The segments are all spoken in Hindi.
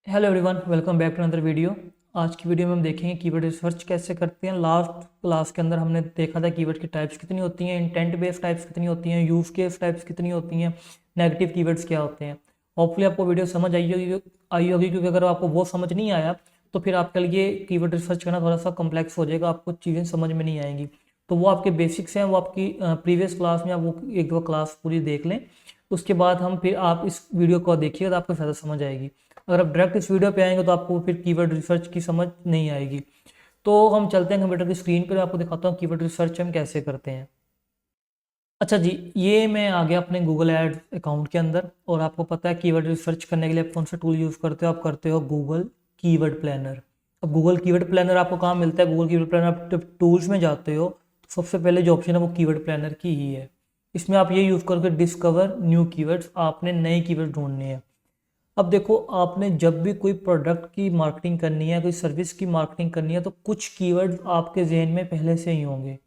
Hello everyone, welcome back to another video. आज की वीडियो में हम देखेंगे कीवर्ड रिसर्च कैसे करते हैं। लास्ट क्लास के अंदर हमने देखा था कीवर्ड की टाइप्स कितनी होती हैं, इंटेंट बेस्ड टाइप्स कितनी होती हैं, यूज केस टाइप्स कितनी होती हैं, नेगेटिव कीवर्ड्स क्या होते हैं। होपफुली आपको वीडियो समझ आई होगी क्योंकि अगर आपको वो समझ नहीं आया तो फिर आपके लिए कीवर्ड रिसर्च करना थोड़ा सा कॉम्प्लेक्स हो जाएगा, आपको चीज़ें समझ में नहीं आएंगी। तो वो आपके बेसिक्स हैं, वो आपकी प्रीवियस क्लास में आप वो एक दो क्लास पूरी देख लें। उसके बाद हम फिर आप इस वीडियो को देखिएगा तो आपको ज़्यादा समझ आएगी। अगर आप डायरेक्ट इस वीडियो पे आएंगे तो आपको फिर कीवर्ड रिसर्च की समझ नहीं आएगी। तो हम चलते हैं कंप्यूटर की स्क्रीन पर, आपको दिखाता हूँ कीवर्ड रिसर्च हम कैसे करते हैं। अच्छा जी, ये मैं आ गया अपने गूगल एड अकाउंट के अंदर और आपको पता है कीवर्ड रिसर्च करने के लिए आप कौन सा टूल यूज़ करते हो। आप करते हो गूगल कीवर्ड प्लानर। अब गूगल कीवर्ड प्लानर आपको कहाँ मिलता है? गूगल कीवर्ड प्लानर आप जब टूल्स में जाते हो तो सबसे पहले जो ऑप्शन है वो कीवर्ड प्लानर की ही है। इसमें आप ये यूज़ करके डिस्कवर न्यू कीवर्ड्स, आपने नए कीवर्ड ढूंढने हैं। अब देखो, आपने जब भी कोई प्रोडक्ट की मार्केटिंग करनी है, कोई सर्विस की मार्केटिंग करनी है, तो कुछ कीवर्ड्स आपके जहन में पहले से ही होंगे।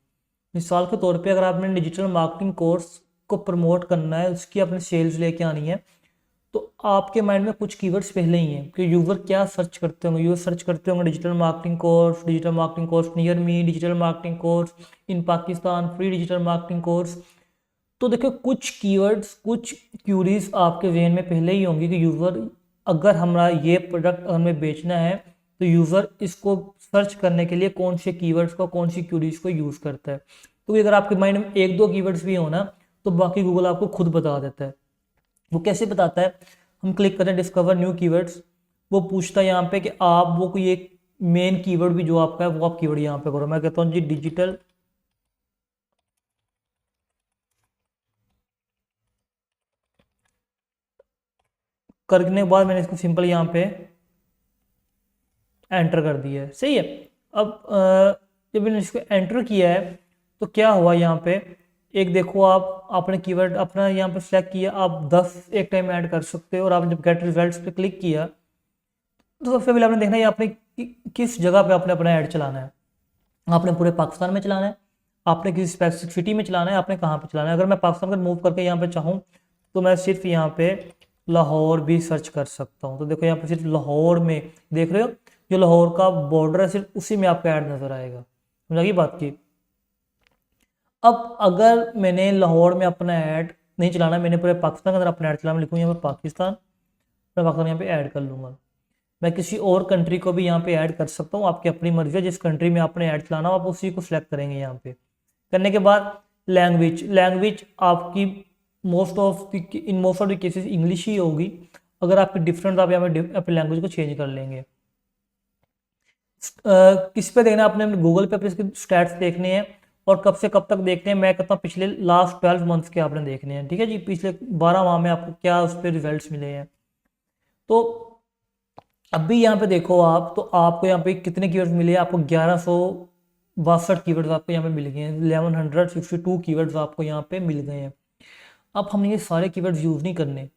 मिसाल के तौर पे अगर आपने डिजिटल मार्केटिंग कोर्स को प्रमोट करना है, उसकी अपने सेल्स लेके आनी है, तो आपके माइंड में कुछ कीवर्ड्स पहले ही हैं कि यूज़र क्या सर्च करते होंगे। यूज़र सर्च करते होंगे digital marketing course near me, digital marketing course in Pakistan, free digital marketing course. तो देखो, कुछ कीवर्ड्स, कुछ क्यूरीज आपके जहन में पहले ही होंगी कि यूज़र, अगर हमारा ये प्रोडक्ट हमें बेचना है तो यूज़र इसको सर्च करने के लिए कौन से कीवर्ड्स को, कौन सी क्यूरीज को यूज़ करता है। तो अगर आपके माइंड में एक दो कीवर्ड्स भी हो ना, तो बाकी गूगल आपको खुद बता देता है। वो कैसे बताता है? हम क्लिक करें डिस्कवर न्यू कीवर्ड्स, वो पूछता है यहाँ पे कि आप वो कोई एक मेन कीवर्ड भी जो आपका है वो आप कीवर्ड यहाँ पे करो। मैं कहता हूँ जी डिजिटल करने के बाद मैंने इसको सिंपल यहाँ पे एंटर कर दिया है। सही है। अब जब मैंने इसको एंटर किया है तो क्या हुआ यहाँ पे? एक देखो, आप आपने कीवर्ड अपना यहाँ पे सिलेक्ट किया, आप 10 एक टाइम ऐड कर सकते हो। और आपने जब गेट रिजल्ट्स पे क्लिक किया तो सबसे पहले आपने देखना है आपने किस जगह पे आपने अपना ऐड चलाना है। आपने पूरे पाकिस्तान में चलाना है, आपने किसी स्पेसिफिक सिटी में चलाना है, आपने कहाँ पे चलाना है। अगर मैं पाकिस्तान का मूव करके यहाँ पे चाहूँ तो मैं सिर्फ यहाँ पे लाहौर भी सर्च कर सकता हूँ। तो देखो, यहाँ पे सिर्फ लाहौर में देख रहे हो, जो लाहौर का बॉर्डर है सिर्फ उसी में आपका ऐड नजर आएगा। समझ गई बात की? अब अगर मैंने लाहौर में अपना ऐड नहीं चलाना, मैंने पूरे पाकिस्तान के अंदर अपना ऐड चलाना, मैं लिखूँ यहाँ पर पाकिस्तान, मैं पाकिस्तान यहाँ पे ऐड कर लूँगा। मैं किसी और कंट्री को भी यहाँ पे ऐड कर सकता हूँ, आपकी अपनी मर्जी है। जिस कंट्री में आपने ऐड चलाना हो आप उसी को सिलेक्ट करेंगे। यहाँ पे करने के बाद लैंग्वेज, लैंग्वेज आपकी most of the cases English ही होगी। अगर आपकी डिफरेंट, आप यहाँ पे अपनी लैंग्वेज को चेंज कर लेंगे। किस पे देखना है आपने? गूगल पे अपने इसके स्टैट्स देखने हैं और कब से कब तक देखने हैं। मैं कहता हूँ पिछले लास्ट 12 मंथ्स के आपने देखने हैं। ठीक है जी, पिछले 12 माह में आपको क्या उस पर रिजल्ट मिले हैं। तो अभी यहाँ पे देखो आप, तो आपको यहाँ पे कितने कीवर्ड्स मिले हैं? आपको 1162 कीवर्ड्स आपको यहाँ पे मिल गए हैं। 1162 कीवर्ड्स आपको यहाँ पे मिल गए हैं। अब हमने ये सारे कीवर्ड्स यूज़ नहीं करने।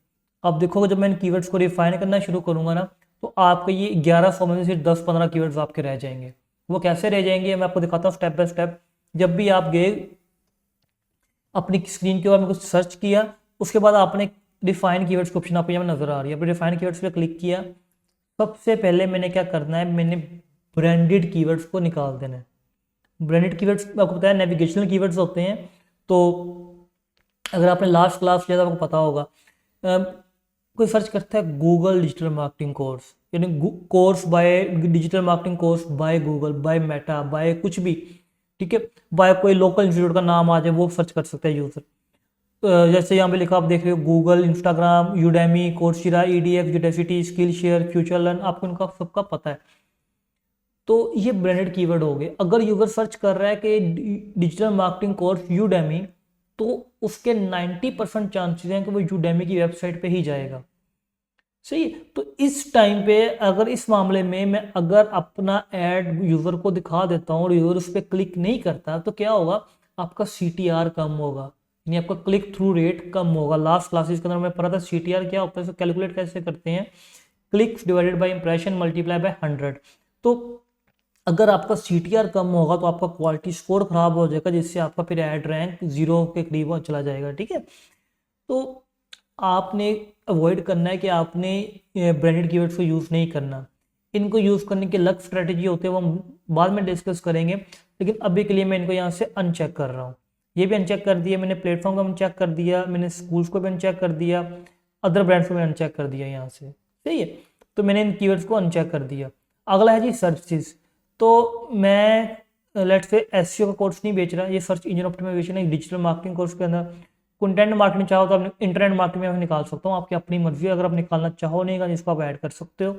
अब देखोगे, जब मैं इन कीवर्ड्स को रिफाइन करना शुरू करूँगा ना, तो आपके ये 1100 में से सिर्फ 10-15 कीवर्ड्स आपके रह जाएंगे। वो कैसे रह जाएंगे मैं आपको दिखाता हूँ स्टेप बाय स्टेप। जब भी आप गए अपनी स्क्रीन के ऊपर कुछ सर्च किया, उसके बाद आपने डिफाइन कीवर्ड्स की ऑप्शन आपको यहाँ नजर आ रही है। डिफाइन कीवर्ड्स पे क्लिक किया, सबसे पहले मैंने क्या करना है, मैंने ब्रांडेड कीवर्ड्स को निकाल देना है। ब्रांडेड कीवर्ड्स आपको पता है नेविगेशनल कीवर्ड्स होते हैं। तो अगर आपने लास्ट क्लास लिया तो आपको पता होगा, कोई सर्च करता है गूगल डिजिटल मार्केटिंग कोर्स, यानी course by digital marketing course by Google, by Meta, by कुछ भी, ठीक है, बाय कोई लोकल इंस्टीट्यूट का नाम आ जाए वो सर्च कर सकता है यूजर। जैसे यहाँ पे लिखा आप देख रहे हो, Google, Instagram, Udemy, Coursera, edX, Udacity, Skillshare, FutureLearn, आपको इनका सबका पता है। तो ये ब्रांडेड कीवर्ड हो गए। अगर यूजर सर्च कर रहा है कि डिजिटल मार्केटिंग कोर्स यूडेमी, तो उसके 90% चांसेस हैं कि वो यूडेमी की वेबसाइट पे ही जाएगा। सही है। तो इस टाइम पे, अगर इस मामले में मैं अगर अपना ऐड यूजर को दिखा देता हूँ और यूजर उस पर क्लिक नहीं करता, तो क्या होगा? आपका CTR कम होगा, यानी आपका क्लिक थ्रू रेट कम होगा। लास्ट क्लासेस के अंदर मैं पढ़ा था CTR क्या होता है, इसको कैलकुलेट कैसे करते हैं, clicks divided by impression multiply by 100। तो अगर आपका CTR कम होगा तो आपका क्वालिटी स्कोर खराब हो जाएगा, जिससे आपका फिर ऐड रैंक 0 के करीब चला जाएगा। ठीक है। तो आपने अवॉइड करना है कि आपने ब्रांडेड कीवर्ड्स को यूज़ नहीं करना। इनको यूज़ करने के अलग स्ट्रेटेजी होते हैं, वो हम बाद में डिस्कस करेंगे, लेकिन अभी के लिए मैं इनको यहाँ से अनचेक कर रहा हूँ। ये भी अनचेक कर दिया मैंने, प्लेटफॉर्म को अनचेक कर दिया मैंने, स्कूल्स को भी अनचेक कर दिया, अदर ब्रांड्स को भी अनचेक कर दिया यहाँ से, सही है। तो मैंने इन कीवर्ड्स को अनचेक कर दिया। अगला है जी सर्चेस। तो मैं लेट्स से एसईओ का कोर्स नहीं बेच रहा, ये सर्च इंजन ऑप्टिमाइजेशन है, डिजिटल मार्केटिंग कोर्स के अंदर कंटेंट मार्केटिंग चाहो तो आप इंटरनेट मार्केटिंग में निकाल सकता हूँ, आपकी अपनी मर्जी है, अगर आप निकालना चाहो नहीं का जिसको आप ऐड कर सकते हो।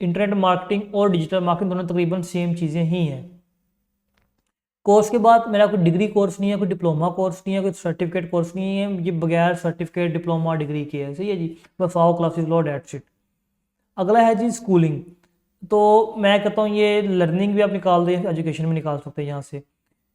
इंटरनेट मार्केटिंग और डिजिटल मार्केटिंग दोनों तकरीबन सेम चीज़ें ही हैं। कोर्स के बाद मेरा कोई डिग्री कोर्स नहीं है, कोई डिप्लोमा कोर्स नहीं है, कोई सर्टिफिकेट कोर्स नहीं है, ये बगैर सर्टिफिकेट डिप्लोमा डिग्री के है, सही है जी, बस आओ क्लासेस लो डेट्स इट। अगला है जी स्कूलिंग। तो मैं कहता हूँ ये लर्निंग भी आप निकाल दें, एजुकेशन भी निकाल सकते हैं यहाँ से।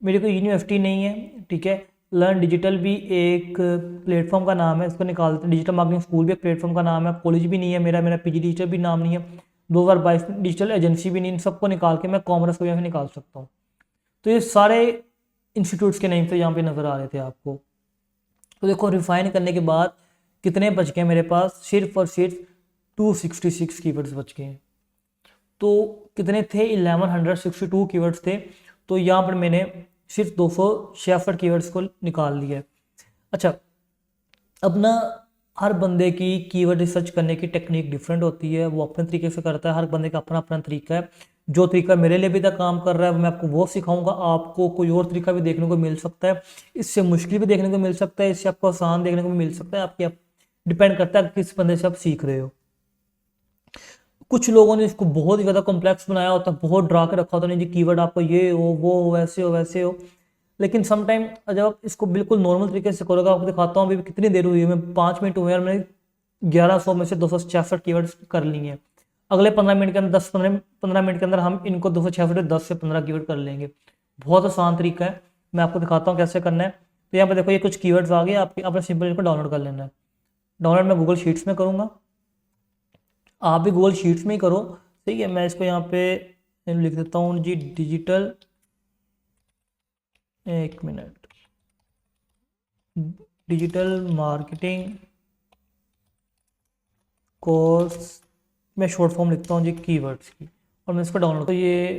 मेरी कोई यूनिवर्सिटी नहीं है, ठीक है। लर्न डिजिटल भी एक प्लेटफॉर्म का नाम है, इसको निकाल देते हैं। डिजिटल मार्केटिंग स्कूल भी एक प्लेटफॉर्म का नाम है, कॉलेज भी नहीं है मेरा, मेरा पीजी डिजिटल भी नाम नहीं है, 2022 डिजिटल एजेंसी भी नहीं, इन सबको निकाल के मैं कॉमर्स को यहाँ से निकाल सकता हूँ। तो ये सारे इंस्टीट्यूट्स के नेम से यहाँ पे नज़र आ रहे थे आपको। तो देखो रिफाइन करने के बाद कितने बच गए मेरे पास, सिर्फ और सिर्फ 266 कीवर्ड्स बच गए। तो कितने थे, 1162 कीवर्ड्स थे। तो यहाँ पर मैंने सिर्फ 266 कीवर्ड्स को निकाल लिया। अच्छा, अब ना हर बंदे की कीवर्ड रिसर्च करने की टेक्निक डिफरेंट होती है, वो अपने तरीके से करता है, हर बंदे का अपना अपना तरीका है। जो तरीका मेरे लिए भी तक काम कर रहा है मैं आपको वो सिखाऊंगा, आपको कोई और तरीका भी देखने को मिल सकता है, इससे मुश्किल भी देखने को मिल सकता है, इससे आपको आसान देखने को भी मिल सकता है, आपकी डिपेंड करता है किस बंदे से आप सीख रहे हो। कुछ लोगों ने इसको बहुत ही ज़्यादा कॉम्प्लेक्स बनाया होता है, बहुत ड्रा के रखा होता है, नहीं जी कीवर्ड आपको ये हो वो हो वैसे हो वैसे हो। लेकिन समटाइम जब आप इसको बिल्कुल नॉर्मल तरीके से करोगे, आपको दिखाता हूँ अभी कितनी देर हुई है, मैं 5 मिनट हुए और मैंने 1100 में से 266 कीवर्ड्स कर लिए हैं। अगले 15 मिनट के अंदर 15 मिनट के अंदर हम इनको 266 10 से 15 कीवर्ड कर लेंगे। बहुत आसान तरीका है, मैं आपको दिखाता हूँ कैसे करना है। तो यहाँ पर देखो ये कुछ कीवर्ड्स आ गए, आपने सिंपल इनको डाउनलोड कर लेना है। डाउनलोड मैं गूगल शीट्स में करूँगा, आप भी गूगल शीट्स में ही करो, ठीक है। मैं इसको यहाँ पे लिख देता हूँ जी डिजिटल, एक मिनट, डिजिटल मार्केटिंग कोर्स, मैं शॉर्ट फॉर्म लिखता हूँ जी कीवर्ड्स की, और मैं इसको डाउनलोड। तो ये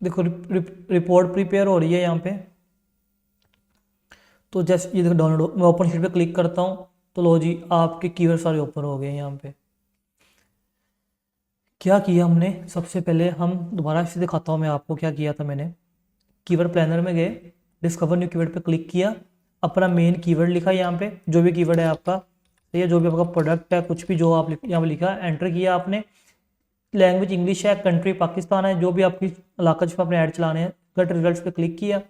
देखो रिपोर्ट प्रिपेयर हो रही है यहाँ पे। तो जैसे ये देखो डाउनलोड, मैं ओपन शीट पे क्लिक करता हूँ तो लो जी आपके कीवर्ड सारे ओपन हो गए हैं यहाँ पे। क्या किया हमने, सबसे पहले हम दोबारा से दिखाता हूँ मैं आपको क्या किया था मैंने। कीवर्ड प्लानर में गए, डिस्कवर न्यू कीवर्ड पे क्लिक किया, अपना मेन कीवर्ड लिखा यहाँ पे, जो भी कीवर्ड है आपका, तो ये जो भी आपका प्रोडक्ट है कुछ भी जो आप यहाँ पे लिखा, एंटर किया आपने। लैंग्वेज इंग्लिश है, कंट्री पाकिस्तान है, जो भी आपकी इलाका जिसमें अपने ऐड चलाने हैं। गट रिजल्ट्स पे क्लिक किया,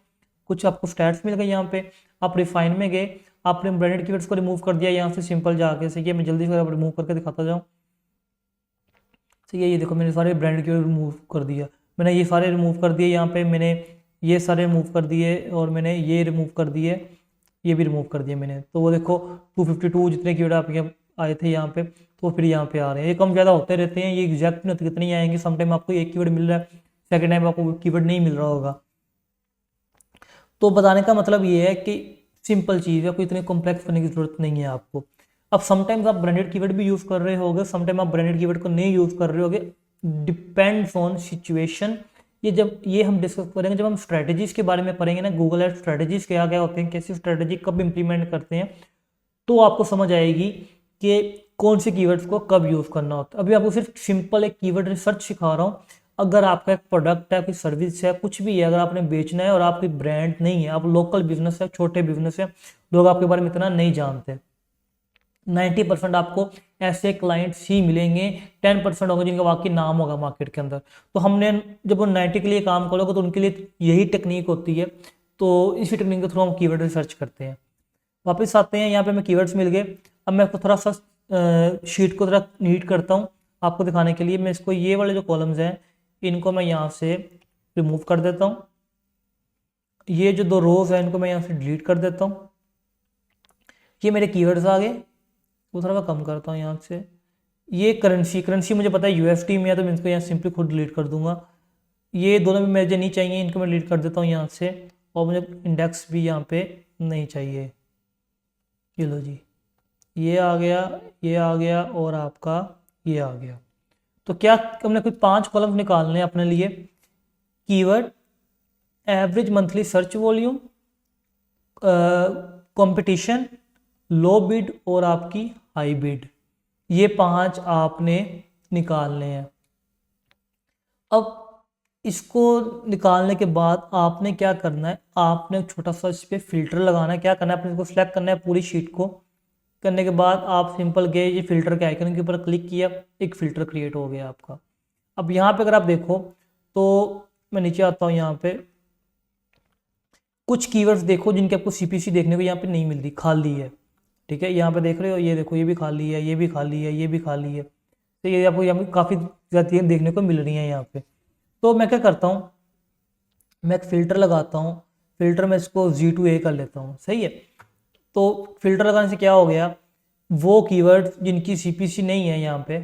कुछ आपको स्टैट्स मिल गए यहाँ पे। आप रिफाइन में गए, आपने ब्रांडेड कीवर्ड्स को रिमूव कर दिया यहाँ से सिंपल जाके से। ये मैं जल्दी से रिमूव करके दिखाता जाऊँ। तो ये देखो मैंने सारे ब्रांड के रिमूव कर दिया, मैंने ये सारे रिमूव कर दिए यहाँ पे, मैंने ये सारे रिमूव कर दिए, और मैंने ये रिमूव कर दिए, ये भी रिमूव कर दिए मैंने। तो वो देखो 252 जितने कीवर्ड आप यहाँ आए थे यहाँ पे, तो फिर यहाँ पे आ रहे हैं। ये कम ज़्यादा होते रहते हैं, ये एग्जैक्ट नहीं होते कितने आएंगे। समटाइम आपको एक कीवर्ड मिल रहा है, सेकेंड टाइम आपको कीवर्ड नहीं मिल रहा होगा। तो बताने का मतलब ये है कि सिंपल चीज़ है, कोई इतनी कॉम्प्लेक्स करने की जरूरत नहीं है आपको। अब समटाइम्स आप ब्रांडेड कीवर्ड भी यूज़ कर रहे होगे, समटाइम आप ब्रांडेड कीवर्ड को नहीं यूज़ कर रहे होगे, डिपेंड्स ऑन सिचुएशन। ये हम डिस्कस करेंगे जब हम स्ट्रेटजीज के बारे में पढ़ेंगे ना, गूगल एड स्ट्रेटजीज क्या क्या होते हैं, कैसी स्ट्रेटजी कब इंप्लीमेंट करते हैं, तो आपको समझ आएगी कि कौन से कीवर्ड्स को कब यूज़ करना होता है। अभी आपको सिर्फ सिंपल एक कीवर्ड रिसर्च सिखा रहा हूँ। अगर आपका एक प्रोडक्ट है, कोई सर्विस है, कुछ भी है, अगर आपने बेचना है और आपकी ब्रांड नहीं है, आप लोकल बिजनेस है, छोटे बिजनेस है, लोग आपके बारे में इतना नहीं जानते, 90% आपको ऐसे क्लाइंट्स ही मिलेंगे, 10% होंगे जिनका वाकई नाम होगा मार्केट के अंदर। तो हमने जब वो 90 के लिए काम करोगे तो उनके लिए यही टेक्निक होती है। तो इसी टेक्निक के थ्रू हम कीवर्ड रिसर्च करते हैं। वापस आते हैं, यहाँ पे हमें कीवर्ड्स मिल गए। अब मैं आपको थोड़ा सा शीट को थोड़ा नीट करता हूँ आपको दिखाने के लिए। मैं इसको ये वाले जो कॉलम्स हैं इनको मैं यहाँ से रिमूव कर देता हूँ। ये जो 2 रोज है इनको मैं यहाँ से डिलीट कर देता हूँ। ये मेरे कीवर्ड्स आ गए, वो थोड़ा मैं कम करता हूँ यहाँ से। ये करेंसी मुझे पता है यूएसडी में है, तो मैं इसको यहाँ सिंपली खुद डिलीट कर दूंगा। ये दोनों भी मुझे नहीं चाहिए, इनको मैं डिलीट कर देता हूँ यहाँ से। और मुझे इंडेक्स भी यहाँ पे नहीं चाहिए, ये लो जी। ये आ गया, ये आ गया और आपका ये आ गया। तो क्या हमने कोई 5 कॉलम निकालने हैं अपने लिए। Keyword, average monthly search volume, competition, low bid और आपकी हाई बिड, ये 5 आपने निकालने हैं। अब इसको निकालने के बाद आपने क्या करना है, आपने छोटा सा इस पर फिल्टर लगाना है। क्या करना है, आपने इसको सिलेक्ट करना है पूरी शीट को। करने के बाद आप सिंपल गए ये फिल्टर के आइकन के ऊपर क्लिक किया, एक फिल्टर क्रिएट हो गया आपका। अब यहाँ पे अगर आप देखो तो मैं नीचे आता हूँ, यहाँ पे कुछ कीवर्ड्स देखो जिनके आपको सीपीसी देखने को यहाँ पे नहीं मिलती, खाली है। ठीक है, यहाँ पे देख रहे हो, ये देखो, ये भी खाली है, ये भी खाली है, ये भी खाली है। तो ये आपको यहाँ पे काफ़ी ज़्यादा देखने को मिल रही है यहाँ पे। तो मैं क्या करता हूँ, मैं एक फ़िल्टर लगाता हूँ। फ़िल्टर में इसको G2A कर लेता हूँ, सही है। तो फिल्टर लगाने से क्या हो गया, वो कीवर्ड जिनकी सीपीसी नहीं है यहाँ पे,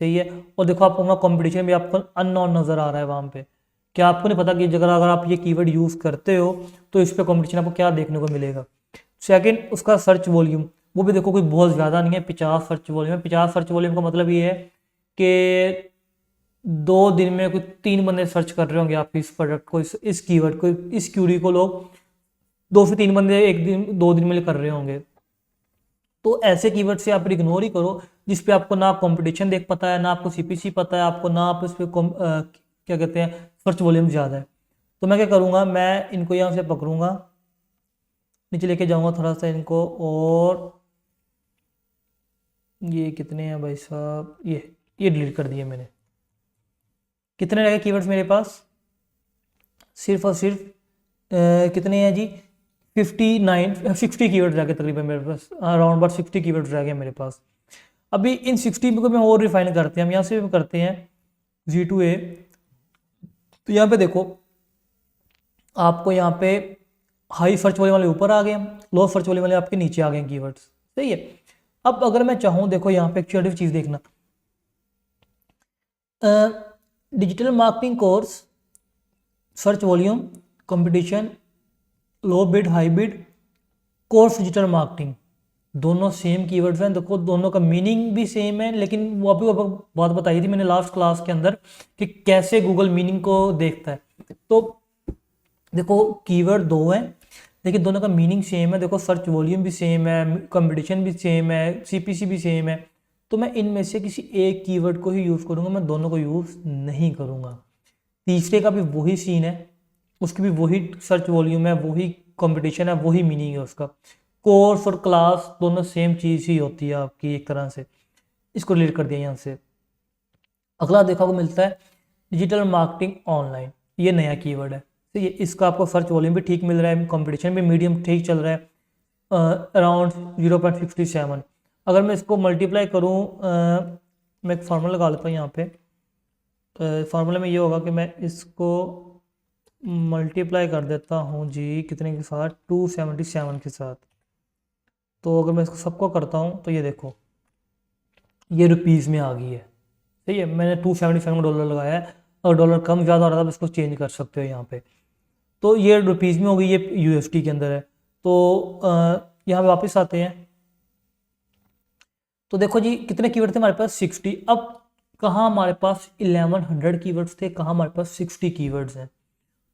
सही है। और देखो आपको वहाँ कंपटीशन भी आपको अननोन नज़र आ रहा है वहाँ पे। क्या आपको नहीं पता कि जगह अगर आप ये कीवर्ड यूज़ करते हो तो इस पर कंपटीशन आपको क्या देखने को मिलेगा। सेकंड, उसका सर्च वॉल्यूम, वो भी देखो कोई बहुत ज़्यादा नहीं है, 50 सर्च वॉल्यूम है। 50 सर्च वॉल्यूम का मतलब ये है कि 2 दिन में कोई 3 बंदे सर्च कर रहे होंगे आपके इस प्रोडक्ट को, इस कीवर्ड को, इस क्यूरी को लोग 2 से 3 बंदे एक दिन 2 दिन में कर रहे होंगे। तो ऐसे कीवर्ड से आप इग्नोर ही करो जिस पे आपको ना कंपटीशन देख पता है, ना आपको सीपीसी पता है, आपको ना आप इस पे क्या कहते हैं सर्च वॉल्यूम ज़्यादा है। तो मैं क्या करूँगा, मैं इनको यहाँ से पकड़ूंगा, नीचे लेके जाऊँगा थोड़ा सा इनको, और ये कितने हैं भाई साहब, ये डिलीट कर दिए मैंने। कितने रह गए कीवर्ड्स मेरे पास, सिर्फ और सिर्फ कितने हैं जी, 60 कीवर्ड्स रह गए तकरीबन मेरे पास, अराउंड अबाउट 60 कीवर्ड्स रह गए मेरे पास। अभी इन 60 को मैं और रिफाइन करते हैं, हम यहाँ से भी करते हैं G2A। तो यहाँ पे देखो आपको यहाँ पे हाई सर्च वॉल्यूम वाले ऊपर आ गए, लो सर्च वॉल्यूम वाले आपके नीचे आ गए कीवर्ड्स, सही है। अब अगर मैं चाहूँ, देखो यहाँ पे एक छोटी चीज़ देखना, digital marketing course, search volume, competition, low bid, high bid, course digital marketing, दोनों सेम कीवर्ड्स हैं। देखो दोनों का मीनिंग भी सेम है, लेकिन वो अभी बात बताई थी मैंने लास्ट क्लास के अंदर कि कैसे गूगल मीनिंग को देखता है। तो देखो कीवर्ड 2 हैं लेकिन दोनों का मीनिंग सेम है। देखो सर्च वॉल्यूम भी सेम है, कंपटीशन भी सेम है, सीपीसी भी सेम है। तो मैं इनमें से किसी एक कीवर्ड को ही यूज़ करूँगा, मैं दोनों को यूज़ नहीं करूँगा। तीसरे का भी वही सीन है, उसकी भी वही सर्च वॉल्यूम है, वही कंपटीशन है, वही मीनिंग है उसका। कोर्स और क्लास दोनों सेम चीज़ ही होती है आपकी एक तरह से। इसको रिलेट कर दिया यहाँ से। अगला देखा को मिलता है डिजिटल मार्केटिंग ऑनलाइन, ये नया कीवर्ड है, ठीक है। इसका आपको सर्च वॉल्यूम भी ठीक मिल रहा है, कंपटीशन भी मीडियम ठीक चल रहा है, अराउंड 0.57। अगर मैं इसको मल्टीप्लाई करूँ, मैं एक फार्मूला लगा लेता हूँ यहाँ पे। फार्मूला में ये होगा कि मैं इसको मल्टीप्लाई कर देता हूँ जी कितने के साथ, 277 के साथ। तो अगर मैं इसको सबको करता हूँ तो ये देखो ये रुपीज़ में आ गई है, सही है। मैंने $277 लगाया है, और डॉलर कम ज़्यादा हो रहा था तो इसको चेंज कर सकते हो यहाँ पे। तो ये रुपीज़ में हो गई, ये यूएसडी के अंदर है। तो यहाँ पे वापस आते हैं, तो देखो जी कितने कीवर्ड थे हमारे पास, 60। अब कहाँ हमारे पास 1100 कीवर्ड्स थे, कहाँ हमारे पास 60 कीवर्ड्स हैं।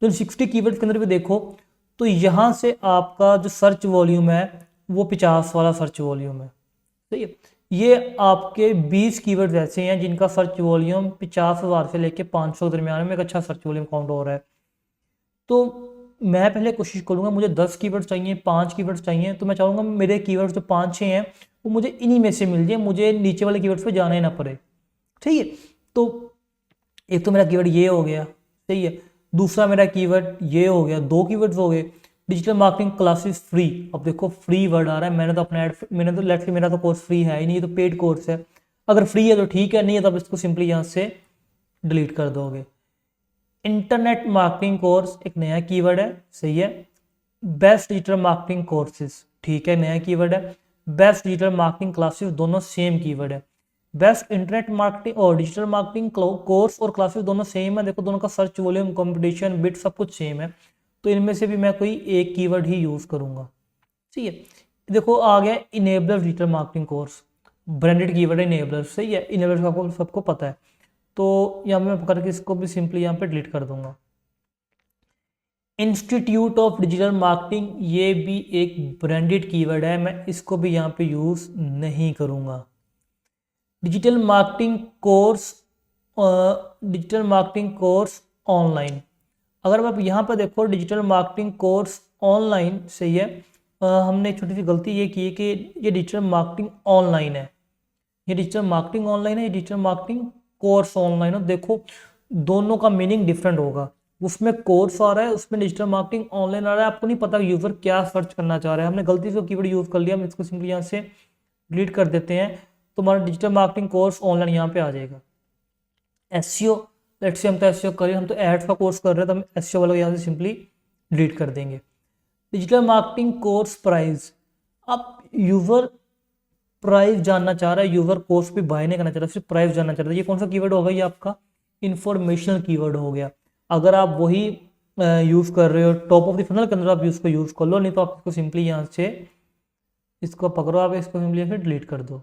तो 60 कीवर्ड्स के अंदर भी देखो तो यहाँ से आपका जो सर्च वॉल्यूम है वो 50 वाला सर्च वॉल्यूम है, सही है। ये आपके 20 कीवर्ड्स ऐसे हैं जिनका सर्च वॉल्यूम 50,000 से लेके 500 के दरमियान में एक अच्छा सर्च वॉल्यूम काउंट हो रहा है। तो मैं पहले कोशिश करूंगा, मुझे 10 कीवर्ड्स चाहिए, 5 कीवर्ड्स चाहिए, तो मैं चाहूँगा मेरे कीवर्ड्स जो 5-6 हैं वो मुझे इन्हीं में से मिल जाए, मुझे नीचे वाले कीवर्ड्स पे जाना ही ना पड़े, ठीक है। तो एक तो मेरा कीवर्ड ये हो गया, सही है। दूसरा मेरा कीवर्ड ये हो गया, 2 कीवर्ड्स हो गए। डिजिटल मार्केटिंग क्लासेस फ्री, अब देखो फ्री वर्ड आ रहा है, मैंने तो अपना मैंने तो लेट्स से मेरा तो कोर्स फ्री है ही नहीं, ये तो पेड कोर्स है। अगर फ्री है तो ठीक है, नहीं है तो आप इसको सिंपली यहाँ से डिलीट कर दोगे। इंटरनेट मार्केटिंग कोर्स एक नया कीवर्ड है, सही है। बेस्ट डिजिटल मार्केटिंग कोर्सेज, ठीक है, नया कीवर्ड है। बेस्ट डिजिटल मार्केटिंग क्लासेस, दोनों सेम कीवर्ड है। बेस्ट इंटरनेट मार्केटिंग और डिजिटल मार्केटिंग कोर्स और क्लासेस दोनों सेम है। देखो दोनों का सर्च वॉल्यूम, कंपटीशन, बिट सब कुछ सेम है। तो इनमें से भी मैं कोई एक कीवर्ड ही यूज़ करूँगा, ठीक है। देखो आ गया enabler digital marketing course, branded keyword है इनेबलर, सही है, इनेबलर आपको सबको पता है। तो यहाँ पे मैं करके इसको भी सिंपली यहाँ पे डिलीट कर दूंगा। इंस्टीट्यूट ऑफ डिजिटल मार्केटिंग, ये भी एक ब्रांडेड कीवर्ड है, मैं इसको भी यहाँ पे यूज़ नहीं करूँगा। Digital marketing course, digital marketing course online, अगर आप यहाँ पर देखो डिजिटल मार्केटिंग कोर्स ऑनलाइन, सही है, हमने एक छोटी सी गलती ये की है कि ये डिजिटल मार्केटिंग ऑनलाइन है, ये डिजिटल मार्केटिंग ऑनलाइन है, ये डिजिटल मार्केटिंग कोर्स ऑनलाइन है। देखो दोनों का मीनिंग डिफरेंट होगा, उसमें कोर्स आ रहा है, उसमें डिजिटल मार्केटिंग ऑनलाइन आ रहा है। आपको नहीं पता यूजर क्या सर्च करना चाह रहा है, हमने गलती से कीवर्ड यूज कर लिया, हम इसको सिंपली यहाँ से डिलीट कर देते हैं, तो हमारा डिजिटल मार्केटिंग कोर्स ऑनलाइन यहाँ पे आ जाएगा। एसईओ, लेट्स से हम तो एसईओ करें, हम तो एड्स का कोर्स कर रहे हैं, तो हम एसईओ वाला यहाँ से सिंपली डिलीट कर देंगे। डिजिटल मार्केटिंग कोर्स प्राइस, अब यूजर प्राइस जानना चाह रहा है, यूजर कोर्स पे बाय नहीं करना चाह रहा, सिर्फ प्राइस जानना चाह रहा है, ये कौन सा कीवर्ड होगा, ये आपका इंफॉर्मेशनल कीवर्ड हो गया। अगर आप वही यूज कर रहे हो टॉप ऑफ द फनल के अंदर, आप इसको यूज कर लो, नहीं तो आप इसको सिंपली यहाँ से इसको पकड़ो, आप इसको सिंपली फिर डिलीट कर दो।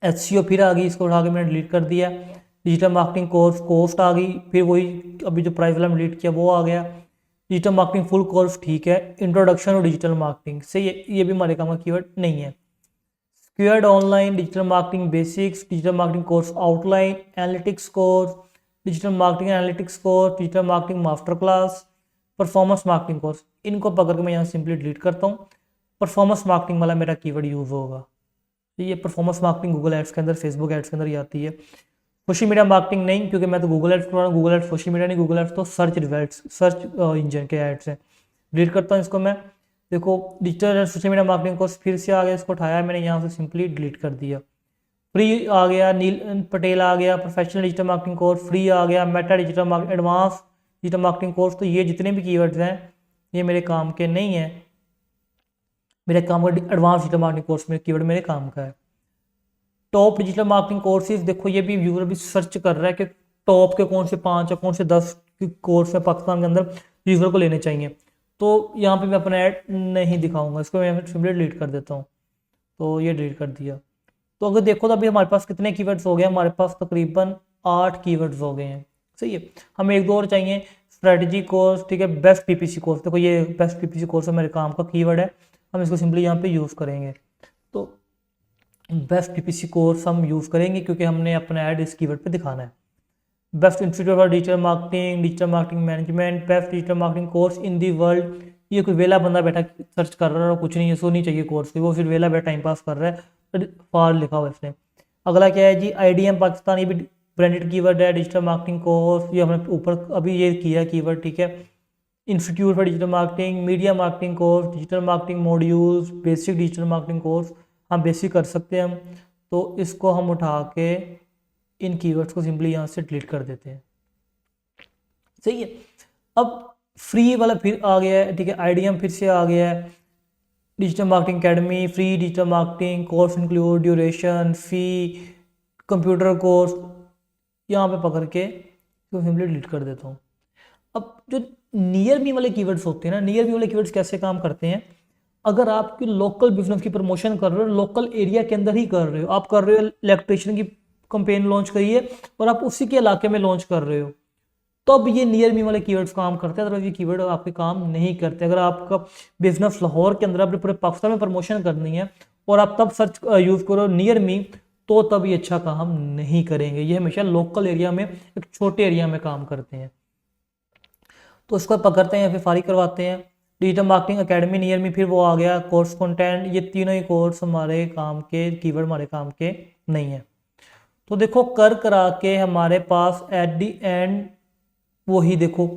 एसईओ फिर आ गई, इसको उठा के मैंने डिलीट कर दिया। डिजिटल मार्केटिंग कोर्स कॉस्ट आ गई, फिर वही अभी जो प्राइस वाला में डिलीट किया वो आ गया। डिजिटल मार्केटिंग फुल कोर्स ठीक है। इंट्रोडक्शन और डिजिटल मार्केटिंग, सही है, ये भी हमारे काम का कीवर्ड नहीं है। Squared online, digital marketing basics, digital marketing course outline, analytics course, digital marketing analytics course, digital marketing master class, performance marketing course, इनको पकड़ के मैं यहाँ सिंपली डिलीट करता हूँ। परफॉर्मेंस मार्केटिंग वाला मेरा कीवर्ड यूज होगा, ये परफॉर्मेंस मार्केटिंग गूगल एड्स के अंदर, फेसबुक एड्स के अंदर ही आती है। सोशल मीडिया मार्केटिंग नहीं, क्योंकि मैं तो गूगल एड्स पढ़ा रहा हूँ, गूगल एड्स सोशल मीडिया नहीं, गूगल एड्स तो सर्च रिजल्ट्स, सर्च इंजन के एड्स हैं। डिलीट करता हूँ इसको मैं। देखो digital and social media marketing course फिर से आ गया, इसको उठाया मैंने यहाँ से सिंपली डिलीट कर दिया। फ्री आ गया, नील पटेल आ गया, professional digital marketing course free आ गया, Meta digital marketing advance digital marketing course, तो ये जितने भी कीवर्ड्स हैं ये मेरे काम के नहीं है, मेरे काम का एडवांस डिजिटल मार्केटिंग कोर्स मेरे कीवर्ड मेरे काम का है। टॉप डिजिटल मार्केटिंग कोर्सेज, देखो ये भी यूजर भी सर्च कर रहा है कि टॉप के कौन से 5 या कौन से 10 कोर्स है पाकिस्तान के अंदर यूजर को लेने चाहिए, तो यहाँ पे मैं अपना ऐड नहीं दिखाऊंगा, इसको मैं सिंपली डिलीट कर देता हूँ। तो ये डिलीट कर दिया। तो अगर देखो तो अभी हमारे पास कितने कीवर्ड्स हो गए, हमारे पास तकरीबन 8 कीवर्ड्स हो गए हैं, सही है। हमें एक दो और चाहिए, स्ट्रेटजी कोर्स, ठीक है, बेस्ट पीपीसी कोर्स, देखो ये बेस्ट पीपीसी कोर्स है, मेरे काम का कीवर्ड है, हम इसको सिंपली यहाँ पे यूज़ करेंगे। तो बेस्ट पीपीसी कोर्स हम यूज़ करेंगे क्योंकि हमने अपना ऐड इस कीवर्ड पे दिखाना है। Best institute for digital marketing, digital marketing management, best digital marketing course in the world, ये कोई वेला बंदा बैठा सर्च कर रहा है और कुछ नहीं है, सो नहीं चाहिए कोर्स, वो फिर वेला बैठा टाइम पास कर रहा है, फार लिखा हुआ इसने। अगला क्या है जी, आईडीएम पाकिस्तान, ये भी ब्रांडेड कीवर्ड है। डिजिटल मार्केटिंग कोर्स, ये हमने ऊपर अभी ये किया कीवर्ड, ठीक है। Institute for digital marketing, media marketing course, digital marketing modules, basic digital marketing course, हम बेसिक कर सकते हैं हम, तो इसको हम उठा के इन कीवर्ड्स को सिंपली यहाँ से डिलीट कर देते हैं, सही है। अब फ्री वाला फिर आ गया है, ठीक है, आईडीएम फिर से आ गया है। Digital marketing academy free, digital marketing course include duration fee, computer course, यहाँ पे पकड़ के तो सिंपली डिलीट कर देता हूँ। अब जो नियर मी वाले कीवर्ड्स होते हैं ना, नियर मी वाले कीवर्ड्स कैसे काम करते हैं, अगर आपकी लोकल बिजनेस की प्रमोशन कर रहे हो, लोकल एरिया के अंदर ही कर रहे हो, आप कर रहे हो इलेक्ट्रिशियन की कंपेन लॉन्च करी है और आप उसी के इलाके में लॉन्च कर रहे हो, तब ये नियर मी वाले कीवर्ड्स काम करते हैं, अदरवाइज ये कीवर्ड आपके काम नहीं करते। अगर आपका बिजनेस लाहौर के अंदर आपने पूरे पाकिस्तान में प्रमोशन करनी है और आप तब सर्च यूज करो नियर मी, तो तब ये अच्छा काम नहीं करेंगे, ये हमेशा लोकल एरिया में, एक छोटे एरिया में काम करते हैं। तो इसको पकड़ते हैं या फिर फारिग करवाते हैं। Digital marketing academy near me, फिर वो आ गया कोर्स कंटेंट, ये तीनों ही कोर्स हमारे काम के कीवर्ड हमारे काम के नहीं है। तो देखो कर करा के हमारे पास एट दी एंड वही देखो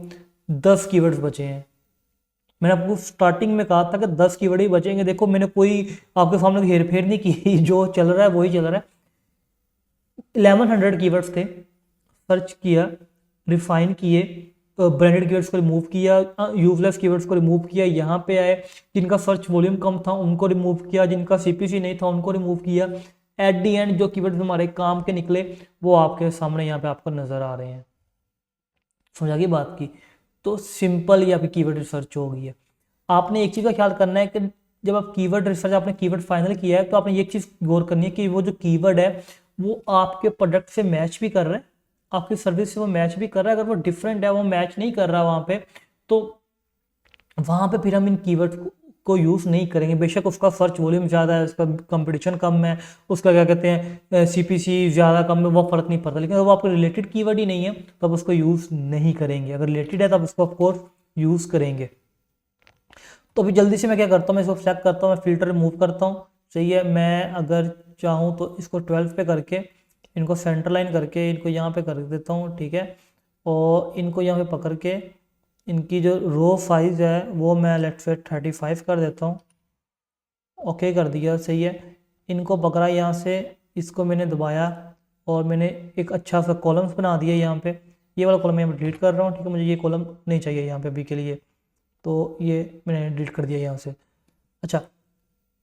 10 कीवर्ड्स बचे हैं। मैंने आपको स्टार्टिंग में कहा था कि 10 कीवर्ड ही बचेंगे, देखो मैंने कोई आपके सामने हेर फेर नहीं की, जो चल रहा है वही चल रहा है। 1100 कीवर्ड्स थे, सर्च किया, रिफाइन किए, ब्रांडेड कीवर्ड्स को रिमूव किया, यूजलेस कीवर्ड्स को रिमूव किया, यहाँ पे आए, जिनका सर्च वॉल्यूम कम था उनको रिमूव किया, जिनका सीपीसी नहीं था उनको रिमूव किया। एट दी एंड जो कीवर्ड्स हमारे काम के निकले वो आपके सामने यहाँ पे आपको नजर आ रहे हैं। समझा गई बात की? तो सिंपल ही आपकी कीवर्ड रिसर्च हो गई है। आपने एक चीज़ का ख्याल करना है कि जब आप कीवर्ड रिसर्च, आपने कीवर्ड फाइनल किया है, तो आपने ये चीज़ गौर करनी है कि वो जो कीवर्ड है वो आपके प्रोडक्ट से मैच भी कर रहा है, आपकी सर्विस से वो मैच भी कर रहा है। अगर वो डिफरेंट है, वो मैच नहीं कर रहा वहाँ पे, तो वहाँ पे फिर हम इन कीवर्ड को यूज़ नहीं करेंगे। बेशक उसका सर्च वॉल्यूम ज़्यादा है, उसका कंपटीशन कम है, उसका क्या कहते हैं सीपीसी ज़्यादा कम है, वो फ़र्क नहीं पड़ता। लेकिन अगर वो आपको रिलेटेड कीवर्ड ही नहीं है तो आप उसको यूज़ नहीं करेंगे। अगर रिलेटेड है तो आप उसको ऑफकोर्स यूज़ करेंगे। तो अभी जल्दी से मैं क्या करता हूँ, मैं इसको सेलेक्ट करता हूँ, मैं फिल्टर रिमूव करता हूँ। सही है, मैं अगर चाहूँ तो इसको 12 पे करके इनको सेंटर लाइन करके इनको यहाँ पे कर देता हूँ, ठीक है। और इनको यहाँ पे पकड़ के इनकी जो रो साइज़ है वो मैं लेट्स से 35 कर देता हूँ। ओके कर दिया, सही है। इनको पकड़ा यहाँ से, इसको मैंने दबाया और मैंने एक अच्छा सा कॉलम्स बना दिया यहाँ पे। ये वाला कॉलम मैं डिलीट कर रहा हूँ, ठीक है, मुझे ये कॉलम नहीं चाहिए यहाँ पे अभी के लिए, तो ये मैंने डिलीट कर दिया यहाँ से। अच्छा,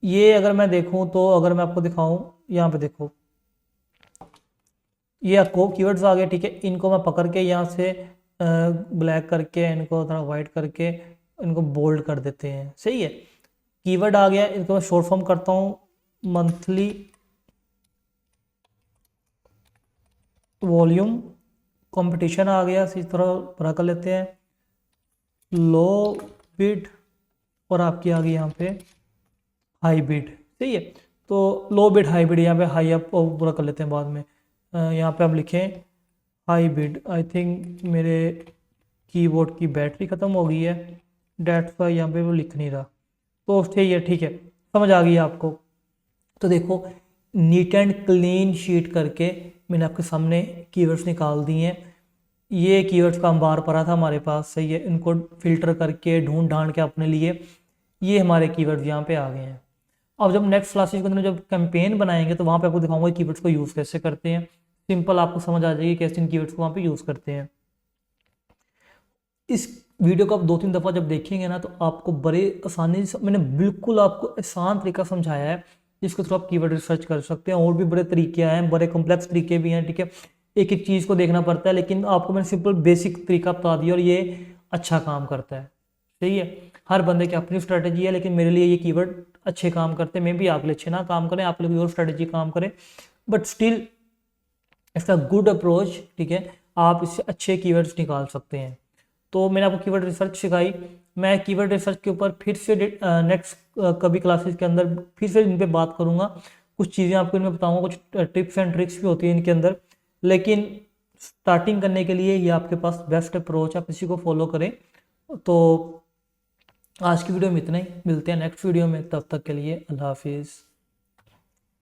ये अगर मैं देखूँ तो अगर मैं आपको दिखाऊँ, यहाँ पे देखो ये आपको कीवर्ड्स आ गए, ठीक है। इनको मैं पकड़ के यहाँ से ब्लैक करके इनको थोड़ा वाइट करके इनको बोल्ड कर देते हैं, सही है। कीवर्ड आ गया, इनको मैं शॉर्ट फॉर्म करता हूँ, मंथली वॉल्यूम। कंपटीशन आ गया, इसी तरह पूरा कर लेते हैं, लो बिड, और आपकी आ गई यहाँ पे हाई बिड, सही है। तो लो बिड हाई बिड, यहाँ पे हाई अप और पूरा कर लेते हैं बाद में। यहाँ पे आप लिखें हाई बिड। आई थिंक मेरे कीबोर्ड की बैटरी ख़त्म हो गई है, डेट्स वाई यहाँ पे वो लिख नहीं रहा, तो ठीक है, समझ आ गई आपको। तो देखो नीट एंड क्लीन शीट करके मैंने आपके सामने कीवर्ड्स निकाल दिए हैं। ये कीवर्ड्स का अंबार पड़ा था हमारे पास, सही है। इनको फिल्टर करके ढूंढ ढांड के अपने लिए ये हमारे कीवर्ड्स यहाँ पे आ गए हैं। अब जब नेक्स्ट क्लासेस के अंदर जब कैंपेन बनाएंगे तो वहाँ पे आपको दिखाऊंगा कीवर्ड्स को यूज़ कैसे करते हैं। सिंपल आपको समझ आ जाएगी कैसे इन कीवर्ड्स को वहाँ पे यूज़ करते हैं। इस वीडियो को आप 2-3 दफ़ा जब देखेंगे ना तो आपको बड़े आसानी से, मैंने बिल्कुल आपको आसान तरीका समझाया है जिसके थ्रू आप कीवर्ड रिसर्च कर सकते हैं। और भी बड़े तरीके आए हैं, बड़े कॉम्प्लेक्स तरीके भी हैं, ठीक है। एक एक चीज़ को देखना पड़ता है, लेकिन आपको मैंने सिंपल बेसिक तरीका बता दिया और ये अच्छा काम करता है, सही है। हर बंदे की अपनी स्ट्रैटेजी है, लेकिन मेरे लिए ये कीवर्ड अच्छे काम करते हैं। मे भी आप लिए अच्छे ना काम करें, आप लिए कोई और स्ट्रैटेजी काम करें, but still it's a good approach, ठीक है। आप इससे अच्छे कीवर्ड्स निकाल सकते हैं। तो मैंने आपको कीवर्ड रिसर्च सिखाई। मैं कीवर्ड रिसर्च के ऊपर फिर से नेक्स्ट कभी क्लासेस के अंदर फिर से इन पे बात करूँगा। कुछ चीज़ें आपको इनमें बताऊँगा, कुछ टिप्स एंड ट्रिक्स भी होती हैं इनके अंदर। लेकिन स्टार्टिंग करने के लिए ये आपके पास बेस्ट अप्रोच, आप इसी को फॉलो करें। तो आज की वीडियो में इतना ही, मिलते हैं नेक्स्ट वीडियो में, तब तक के लिए अल्लाह हाफिज़।